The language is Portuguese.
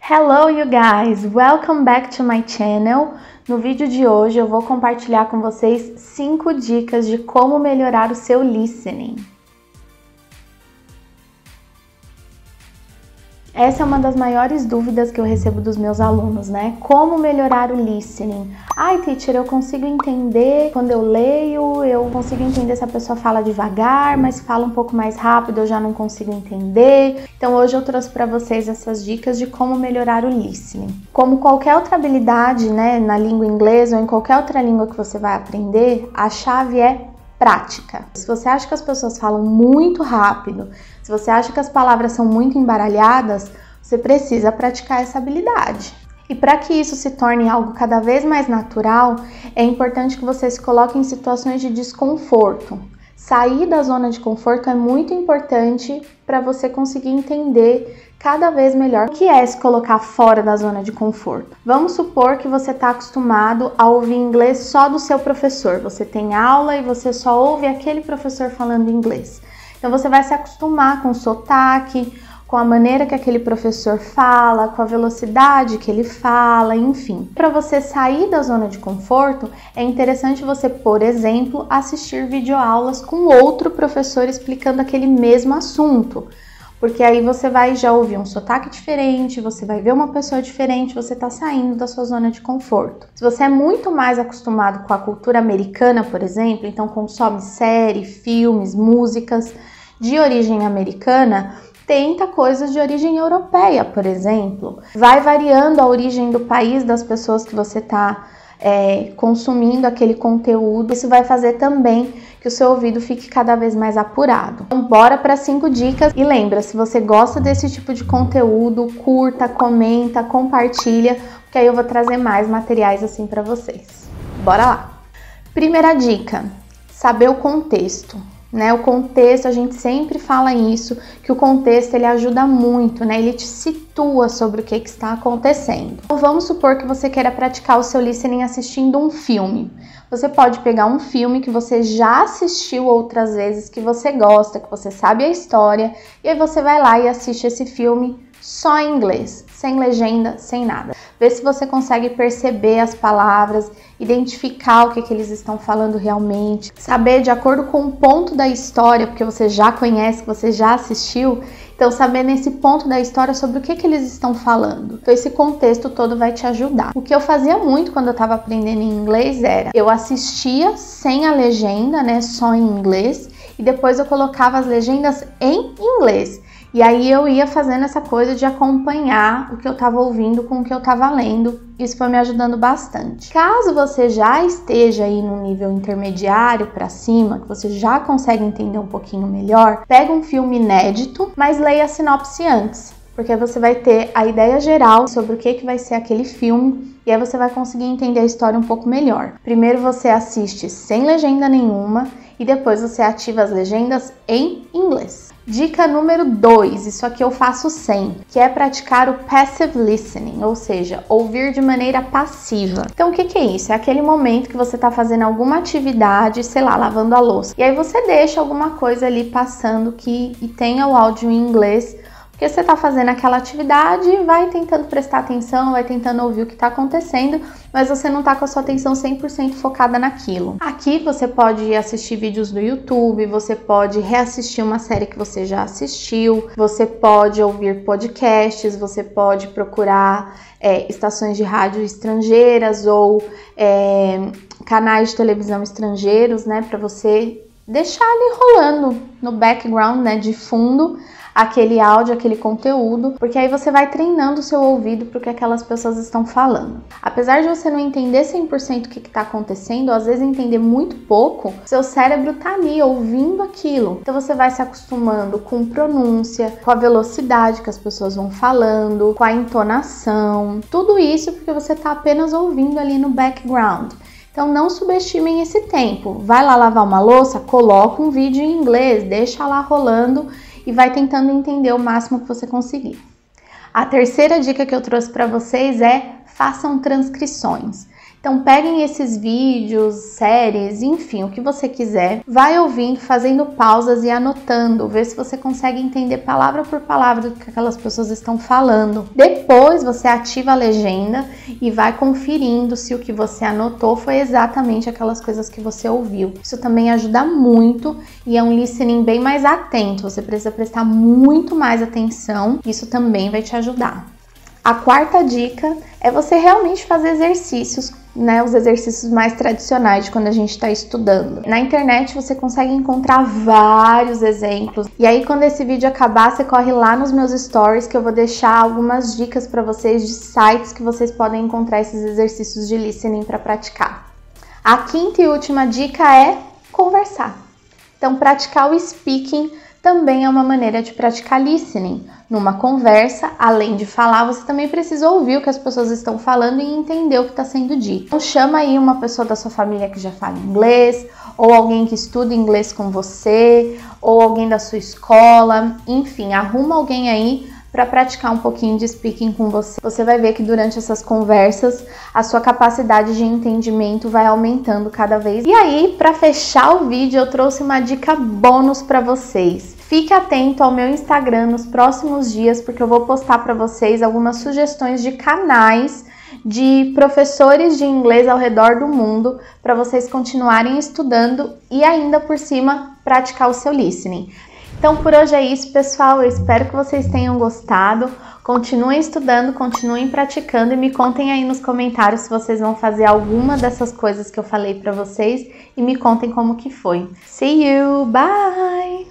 Hello you guys, welcome back to my channel. No vídeo de hoje eu vou compartilhar com vocês 5 dicas de como melhorar o seu listening. Essa é uma das maiores dúvidas que eu recebo dos meus alunos, né? Como melhorar o listening? Ai, teacher, eu consigo entender quando eu leio, eu consigo entender se a pessoa fala devagar, mas fala um pouco mais rápido, eu já não consigo entender. Então hoje eu trouxe para vocês essas dicas de como melhorar o listening. Como qualquer outra habilidade, né, na língua inglesa ou em qualquer outra língua que você vai aprender, a chave é prática. Se você acha que as pessoas falam muito rápido, se você acha que as palavras são muito embaralhadas, você precisa praticar essa habilidade. E para que isso se torne algo cada vez mais natural, é importante que você se coloque em situações de desconforto. Sair da zona de conforto é muito importante para você conseguir entender cada vez melhor o que é se colocar fora da zona de conforto. Vamos supor que você está acostumado a ouvir inglês só do seu professor. Você tem aula e você só ouve aquele professor falando inglês. Então você vai se acostumar com o sotaque, com a maneira que aquele professor fala, com a velocidade que ele fala, enfim. Para você sair da zona de conforto, é interessante você, por exemplo, assistir videoaulas com outro professor explicando aquele mesmo assunto. Porque aí você vai já ouvir um sotaque diferente, você vai ver uma pessoa diferente, você está saindo da sua zona de conforto. Se você é muito mais acostumado com a cultura americana, por exemplo, então consome série, filmes, músicas de origem americana, tenta coisas de origem europeia, por exemplo. Vai variando a origem do país das pessoas que você está consumindo aquele conteúdo. Isso vai fazer também que o seu ouvido fique cada vez mais apurado. Então, bora para 5 dicas. E lembra, se você gosta desse tipo de conteúdo, curta, comenta, compartilha, porque aí eu vou trazer mais materiais assim para vocês. Bora lá! Primeira dica, saber o contexto. Né, o contexto, a gente sempre fala isso, que o contexto ele ajuda muito, né? Ele te situa sobre o que está acontecendo. Então, vamos supor que você queira praticar o seu listening assistindo um filme. Você pode pegar um filme que você já assistiu outras vezes, que você gosta, que você sabe a história, e aí você vai lá e assiste esse filme só em inglês, sem legenda, sem nada. Vê se você consegue perceber as palavras, identificar o que eles estão falando realmente, saber de acordo com o ponto da história, porque você já conhece, que você já assistiu, então saber nesse ponto da história sobre o que eles estão falando. Então esse contexto todo vai te ajudar. O que eu fazia muito quando eu estava aprendendo em inglês era, eu assistia sem a legenda, né, só em inglês, e depois eu colocava as legendas em inglês. E aí eu ia fazendo essa coisa de acompanhar o que eu estava ouvindo com o que eu estava lendo. Isso foi me ajudando bastante. Caso você já esteja aí no nível intermediário para cima, que você já consegue entender um pouquinho melhor, pega um filme inédito, mas leia a sinopse antes. Porque você vai ter a ideia geral sobre o que vai ser aquele filme e aí você vai conseguir entender a história um pouco melhor. Primeiro você assiste sem legenda nenhuma e depois você ativa as legendas em inglês. Dica número 2, isso aqui eu faço sempre, que é praticar o passive listening, ou seja, ouvir de maneira passiva. Então o que é isso? É aquele momento que você está fazendo alguma atividade, sei lá, lavando a louça, e aí você deixa alguma coisa ali passando e tenha o áudio em inglês, porque você está fazendo aquela atividade e vai tentando prestar atenção, vai tentando ouvir o que está acontecendo, mas você não está com a sua atenção 100% focada naquilo. Aqui você pode assistir vídeos do YouTube, você pode reassistir uma série que você já assistiu, você pode ouvir podcasts, você pode procurar estações de rádio estrangeiras ou canais de televisão estrangeiros, né, para você deixar ali rolando no background, né, de fundo, aquele áudio, aquele conteúdo, porque aí você vai treinando o seu ouvido para o que aquelas pessoas estão falando. Apesar de você não entender 100% o que está acontecendo, às vezes entender muito pouco, seu cérebro tá ali ouvindo aquilo. Então você vai se acostumando com pronúncia, com a velocidade que as pessoas vão falando, com a entonação, tudo isso porque você está apenas ouvindo ali no background. Então não subestimem esse tempo. Vai lá lavar uma louça, coloca um vídeo em inglês, deixa lá rolando e vai tentando entender o máximo que você conseguir. A terceira dica que eu trouxe para vocês é façam transcrições. Então peguem esses vídeos, séries, enfim, o que você quiser, vai ouvindo, fazendo pausas e anotando, ver se você consegue entender palavra por palavra do que aquelas pessoas estão falando. Depois você ativa a legenda e vai conferindo se o que você anotou foi exatamente aquelas coisas que você ouviu. Isso também ajuda muito e é um listening bem mais atento, você precisa prestar muito mais atenção, isso também vai te ajudar. A quarta dica é você realmente fazer exercícios, né, os exercícios mais tradicionais de quando a gente está estudando. Na internet você consegue encontrar vários exemplos. E aí quando esse vídeo acabar, você corre lá nos meus stories que eu vou deixar algumas dicas para vocês de sites que vocês podem encontrar esses exercícios de listening para praticar. A quinta e última dica é conversar. Então praticar o speaking também é uma maneira de praticar listening. Numa conversa, além de falar, você também precisa ouvir o que as pessoas estão falando e entender o que está sendo dito. Então chama aí uma pessoa da sua família que já fala inglês, ou alguém que estuda inglês com você, ou alguém da sua escola, enfim, arruma alguém aí para praticar um pouquinho de speaking com você. Você vai ver que durante essas conversas, a sua capacidade de entendimento vai aumentando cada vez. E aí, para fechar o vídeo, eu trouxe uma dica bônus para vocês. Fique atento ao meu Instagram nos próximos dias, porque eu vou postar para vocês algumas sugestões de canais de professores de inglês ao redor do mundo para vocês continuarem estudando e ainda por cima praticar o seu listening. Então por hoje é isso, pessoal, eu espero que vocês tenham gostado, continuem estudando, continuem praticando e me contem aí nos comentários se vocês vão fazer alguma dessas coisas que eu falei para vocês e me contem como que foi. See you, bye!